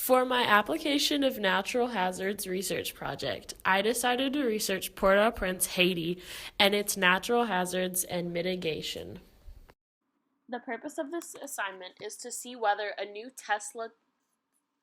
For my application of natural hazards research project, I decided to research Port-au-Prince, Haiti, and its natural hazards and mitigation. The purpose of this assignment is to see whether a new Tesla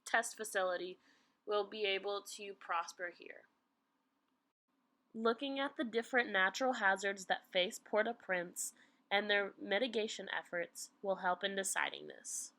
test facility will be able to prosper here. Looking at the different natural hazards that face Port-au-Prince and their mitigation efforts will help in deciding this.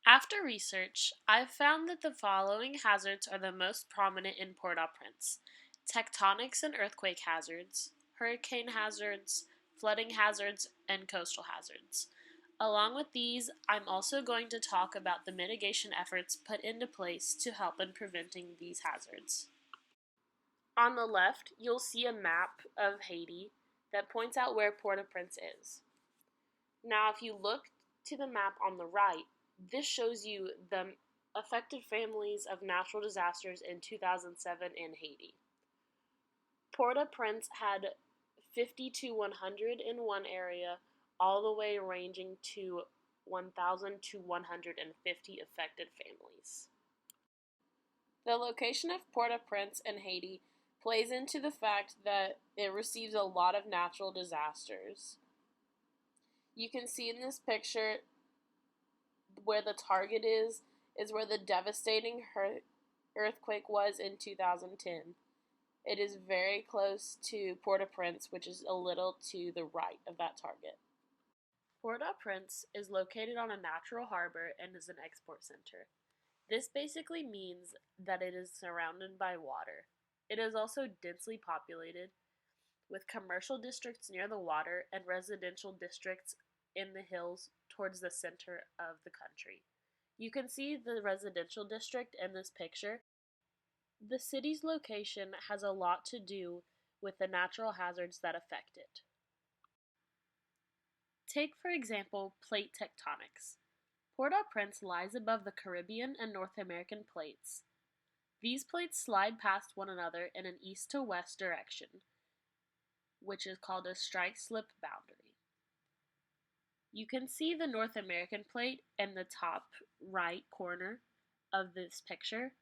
After research, I've found that the following hazards are the most prominent in Port-au-Prince: tectonics and earthquake hazards, hurricane hazards, flooding hazards, and coastal hazards. Along with these, I'm also going to talk about the mitigation efforts put into place to help in preventing these hazards. On the left, you'll see a map of Haiti that points out where Port-au-Prince is. Now, if you look to the map on the right, this shows you the affected families of natural disasters in 2007 in Haiti. Port-au-Prince had 50 to 100 in one area, all the way ranging to 1,000 to 150 affected families. The location of Port-au-Prince in Haiti plays into the fact that it receives a lot of natural disasters. You can see in this picture where the target is where the devastating earthquake was in 2010. It is very close to Port-au-Prince, which is a little to the right of that target. Port-au-Prince is located on a natural harbor and is an export center. This basically means that it is surrounded by water. It is also densely populated, with commercial districts near the water and residential districts in the hills towards the center of the country. You can see the residential district in this picture. The city's location has a lot to do with the natural hazards that affect it. Take, for example, plate tectonics. Port-au-Prince lies above the Caribbean and North American plates. These plates slide past one another in an east to west direction, which is called a strike-slip boundary. You can see the North American plate in the top right corner of this picture,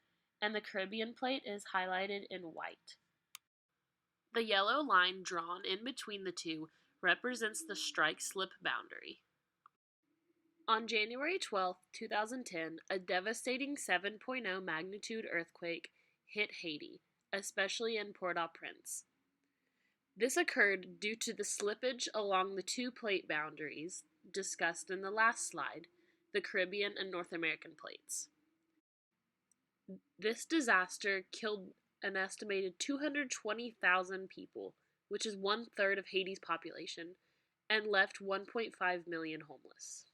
and the Caribbean plate is highlighted in white. The yellow line drawn in between the two represents the strike-slip boundary. On January 12, 2010, a devastating 7.0 magnitude earthquake hit Haiti, especially in Port-au-Prince. This occurred due to the slippage along the two plate boundaries discussed in the last slide, the Caribbean and North American plates. This disaster killed an estimated 220,000 people, which is 1/3 of Haiti's population, and left 1.5 million homeless.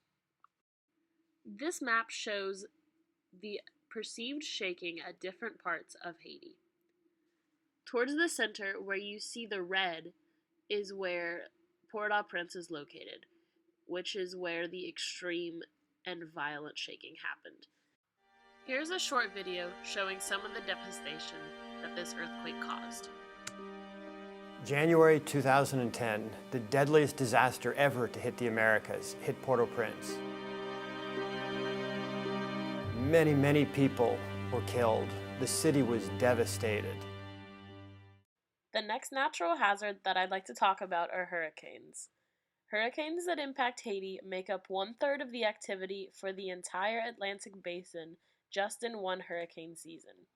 This map shows the perceived shaking at different parts of Haiti. Towards the center, where you see the red, is where Port-au-Prince is located, which is where the extreme and violent shaking happened. Here's a short video showing some of the devastation that this earthquake caused. January 2010, the deadliest disaster ever to hit the Americas, hit Port-au-Prince. Many people were killed. The city was devastated. The next natural hazard that I'd like to talk about are hurricanes. Hurricanes that impact Haiti make up 1/3 of the activity for the entire Atlantic basin just in one hurricane season.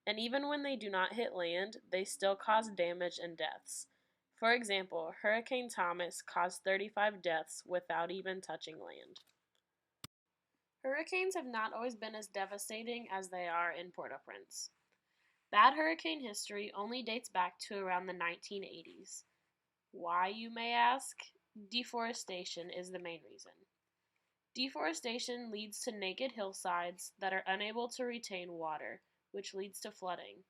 And even when they do not hit land, they still cause damage and deaths. For example, Hurricane Thomas caused 35 deaths without even touching land. Hurricanes have not always been as devastating as they are in Port-au-Prince. Bad hurricane history only dates back to around the 1980s. Why, you may ask? Deforestation is the main reason. Deforestation leads to naked hillsides that are unable to retain water, which leads to flooding.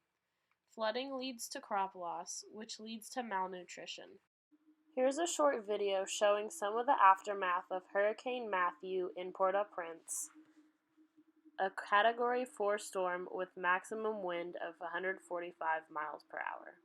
Flooding leads to crop loss, which leads to malnutrition. Here's a short video showing some of the aftermath of Hurricane Matthew in Port-au-Prince, a Category 4 storm with maximum wind of 145 miles per hour.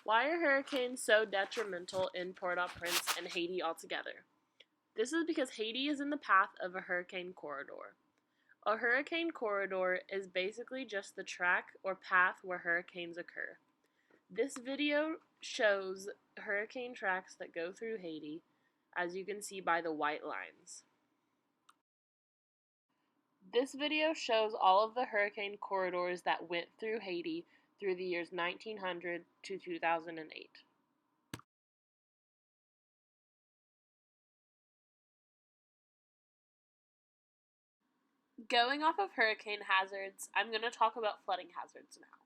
Why are hurricanes so detrimental in Port-au-Prince and Haiti altogether? This is because Haiti is in the path of a hurricane corridor. A hurricane corridor is basically just the track or path where hurricanes occur. This video shows hurricane tracks that go through Haiti, as you can see by the white lines. This video shows all of the hurricane corridors that went through Haiti through the years 1900 to 2008. Going off of hurricane hazards, I'm going to talk about flooding hazards now.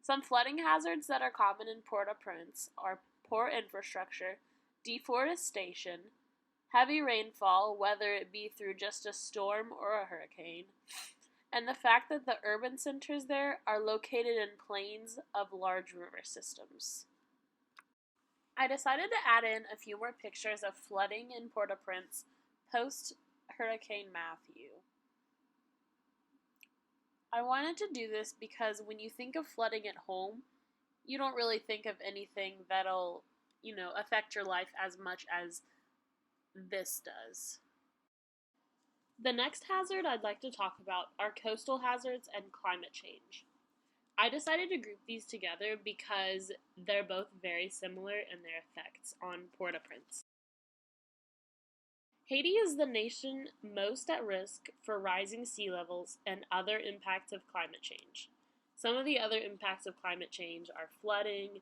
Some flooding hazards that are common in Port-au-Prince are poor infrastructure, deforestation, heavy rainfall, whether it be through just a storm or a hurricane, and the fact that the urban centers there are located in plains of large river systems. I decided to add in a few more pictures of flooding in Port-au-Prince post-Hurricane Matthew. I wanted to do this because when you think of flooding at home, you don't really think of anything that'll, affect your life as much as this does. The next hazard I'd like to talk about are coastal hazards and climate change. I decided to group these together because they're both very similar in their effects on Port-au-Prince. Haiti is the nation most at risk for rising sea levels and other impacts of climate change. Some of the other impacts of climate change are flooding,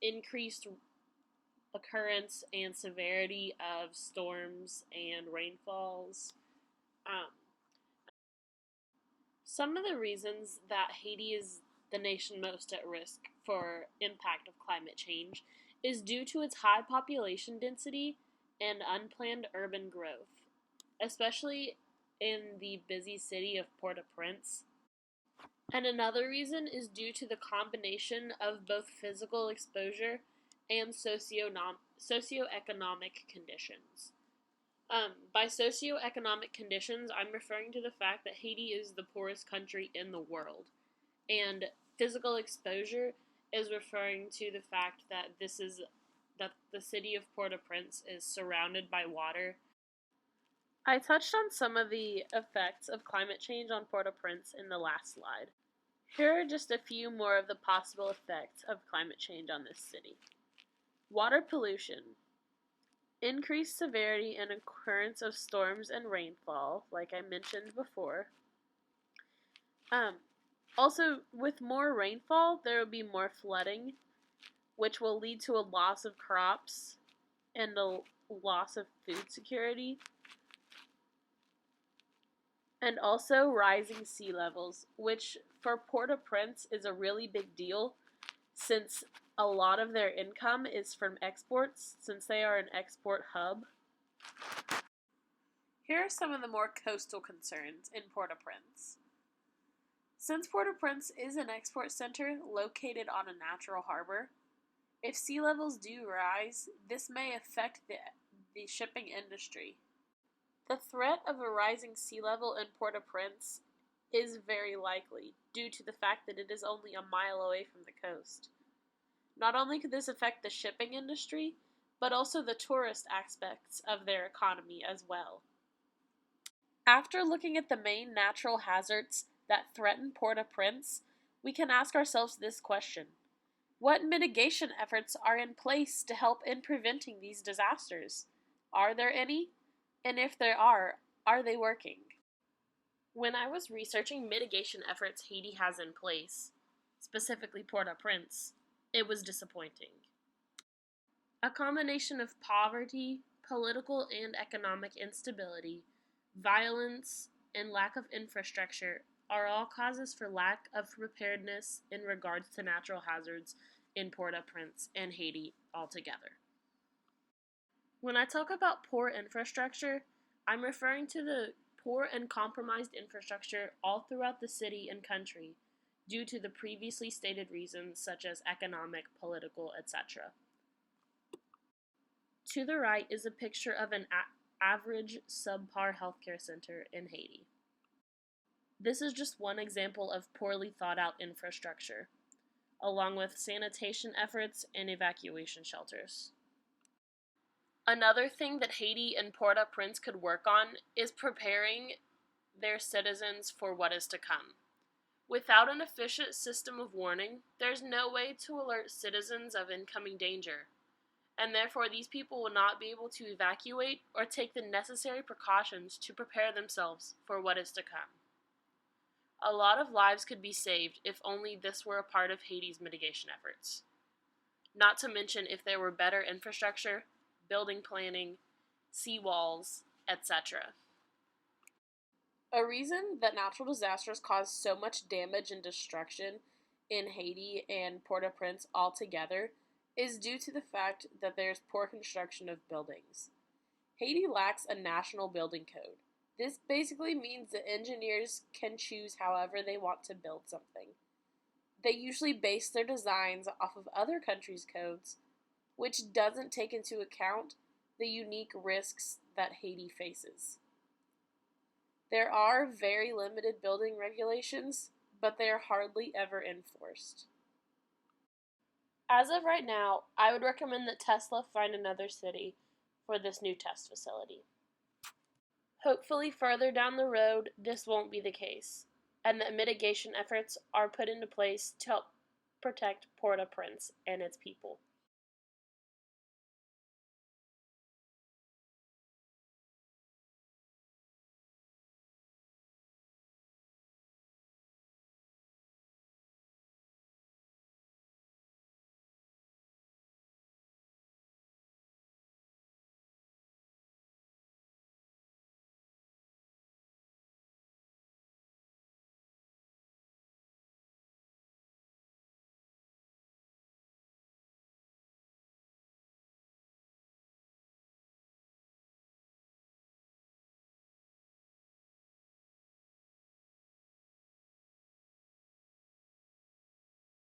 increased occurrence and severity of storms and rainfalls. Some of the reasons that Haiti is the nation most at risk for impact of climate change is due to its high population density and unplanned urban growth, especially in the busy city of Port-au-Prince. And another reason is due to the combination of both physical exposure and socioeconomic conditions. By socioeconomic conditions, I'm referring to the fact that Haiti is the poorest country in the world, and physical exposure is referring to the fact that the city of Port-au-Prince is surrounded by water. I touched on some of the effects of climate change on Port-au-Prince in the last slide. Here are just a few more of the possible effects of climate change on this city. Water pollution. Increased severity and occurrence of storms and rainfall, like I mentioned before. Also, with more rainfall, there will be more flooding, which will lead to a loss of crops and a loss of food security. And also rising sea levels, which for Port-au-Prince is a really big deal since a lot of their income is from exports, since they are an export hub. Here are some of the more coastal concerns in Port-au-Prince. Since Port-au-Prince is an export center located on a natural harbor, if sea levels do rise, this may affect the shipping industry. The threat of a rising sea level in Port-au-Prince is very likely due to the fact that it is only a mile away from the coast. Not only could this affect the shipping industry, but also the tourist aspects of their economy as well. After looking at the main natural hazards that threaten Port-au-Prince, we can ask ourselves this question: what mitigation efforts are in place to help in preventing these disasters? Are there any? And if there are they working? When I was researching mitigation efforts Haiti has in place, specifically Port-au-Prince, it was disappointing. A combination of poverty, political and economic instability, violence, and lack of infrastructure are all causes for lack of preparedness in regards to natural hazards in Port-au-Prince and Haiti altogether. When I talk about poor infrastructure, I'm referring to the poor and compromised infrastructure all throughout the city and country due to the previously stated reasons such as economic, political, etc. To the right is a picture of an average subpar healthcare center in Haiti. This is just one example of poorly thought out infrastructure. along with sanitation efforts and evacuation shelters. Another thing that Haiti and Port-au-Prince could work on is preparing their citizens for what is to come. Without an efficient system of warning, there's no way to alert citizens of incoming danger, and therefore these people will not be able to evacuate or take the necessary precautions to prepare themselves for what is to come. A lot of lives could be saved if only this were a part of Haiti's mitigation efforts. Not to mention if there were better infrastructure, building planning, seawalls, etc. A reason that natural disasters cause so much damage and destruction in Haiti and Port-au-Prince altogether is due to the fact that there's poor construction of buildings. Haiti lacks a national building code. This basically means that engineers can choose however they want to build something. They usually base their designs off of other countries' codes, which doesn't take into account the unique risks that Haiti faces. There are very limited building regulations, but they are hardly ever enforced. As of right now, I would recommend that Tesla find another city for this new test facility. Hopefully, further down the road, this won't be the case, and that mitigation efforts are put into place to help protect Port-au-Prince and its people.